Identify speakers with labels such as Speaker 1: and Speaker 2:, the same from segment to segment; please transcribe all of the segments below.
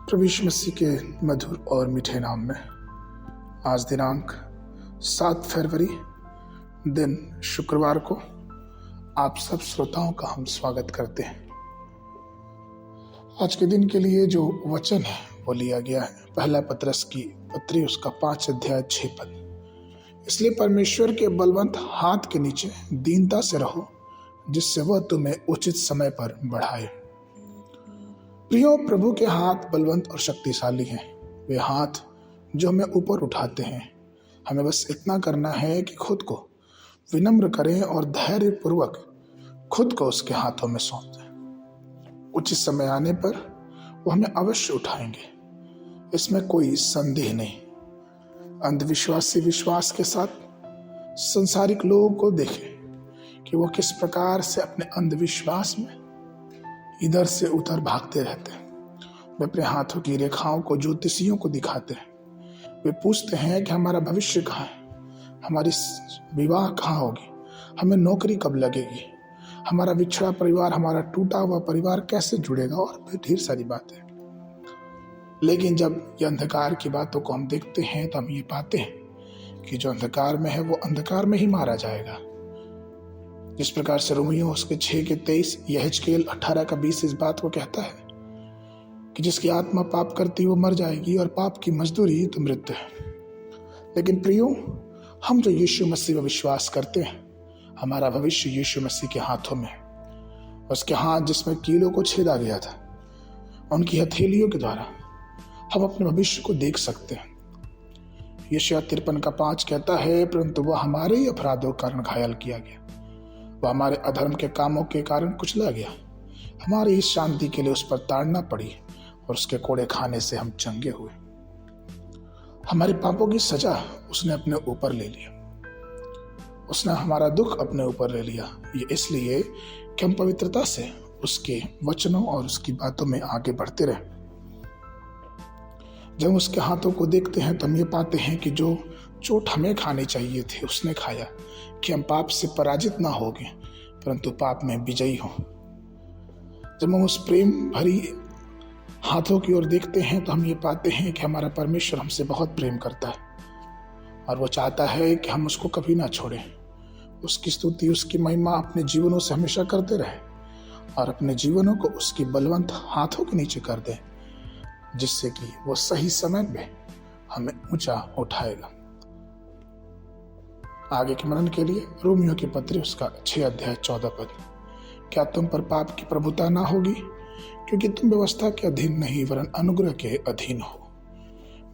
Speaker 1: प्रभु यीशु मसीह के मधुर और मीठे नाम में आज दिनांक 7 फरवरी दिन शुक्रवार को आप सब श्रोताओं का हम स्वागत करते हैं। आज के दिन के लिए जो वचन है वो लिया गया है पहला पतरस की पत्री उसका 5 अध्याय 6 पद। इसलिए परमेश्वर के बलवंत हाथ के नीचे दीनता से रहो, जिससे वह तुम्हें उचित समय पर बढ़ाए। प्रियो, प्रभु के हाथ बलवंत और शक्तिशाली हैं। वे हाथ जो हमें ऊपर उठाते हैं। हमें बस इतना करना है कि खुद को विनम्र करें और धैर्य पूर्वक खुद को उसके हाथों में सौंप दें। उचित समय आने पर वो हमें अवश्य उठाएंगे, इसमें कोई संदेह नहीं। अंधविश्वासी विश्वास के साथ संसारिक लोगों को देखें कि वो किस प्रकार से अपने अंधविश्वास में इधर से उधर भागते रहते हैं। वे अपने हाथों की रेखाओं को ज्योतिषियों को दिखाते हैं। वे पूछते हैं कि हमारा भविष्य कहाँ है, हमारी विवाह कहाँ होगी, हमें नौकरी कब लगेगी, हमारा बिछड़ा परिवार, हमारा टूटा हुआ परिवार कैसे जुड़ेगा, और भी ढेर सारी बातें। लेकिन जब ये अंधकार की बातों को हम देखते हैं तो हम ये पाते हैं कि जो अंधकार में है वो अंधकार में ही मारा जाएगा। जिस प्रकार से रोमियो उसके 6 के 23, यहेजकेल 18 का 20 इस बात को कहता है कि जिसकी आत्मा पाप करती वो मर जाएगी और पाप की मजदूरी तो मृत्यु है। लेकिन प्रियो, हम जो यीशु मसीह में विश्वास करते हैं, हमारा भविष्य यीशु मसीह के हाथों में है। उसके हाथ जिसमें कीलों को छेदा गया था, उनकी हथेलियों के द्वारा हम अपने भविष्य को देख सकते हैं। यशायाह 53 का 5 कहता है, परंतु वह हमारे ही अपराधों के कारण घायल किया गया, वह हमारे अधर्म के कामों के कारण कुचला गया। हमारी इस शांति के लिए उस पर ताड़ना पड़ी और उसके कोड़े खाने से हम चंगे हुए। हमारे पापों की सजा उसने अपने ऊपर ले लिया, उसने हमारा दुख अपने ऊपर ले लिया। ये इसलिए कि हम पवित्रता से उसके वचनों और उसकी बातों में आगे बढ़ते रहे। जब उसके हाथों को देखते हैं तो हम ये पाते हैं कि जो चोट हमें खानी चाहिए थी उसने खाया, कि हम पाप से पराजित ना हो गए परंतु पाप में विजयी हो। जब हम उस प्रेम भरी हाथों की ओर देखते हैं तो हम ये पाते हैं कि हमारा परमेश्वर हमसे बहुत प्रेम करता है और वो चाहता है कि हम उसको कभी ना छोड़ें। उसकी स्तुति, उसकी महिमा अपने जीवनों से हमेशा करते रहे और अपने जीवनों को उसकी बलवंत हाथों के नीचे कर दें, जिससे कि वो सही समय में हमें ऊंचा उठाएगा। आगे के मनन के लिए रोमियो की पत्री उसका 6 अध्याय 14 पद। क्या तुम पर पाप की प्रभुता ना होगी, क्योंकि तुम व्यवस्था के अधीन नहीं वरन अनुग्रह के अधीन हो।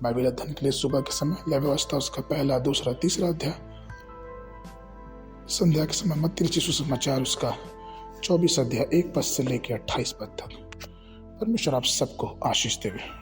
Speaker 1: बाइबल अध्ययन के लिए सुबह के समय लय व्यवस्था उसका 1, 2, 3 अध्याय, संध्या के समय मत्ती रचित सुसमाचार उसका 24 अध्याय 1 पद से लेकर 28 पद तक। परमेश्वर आप सबको आशीष देवे।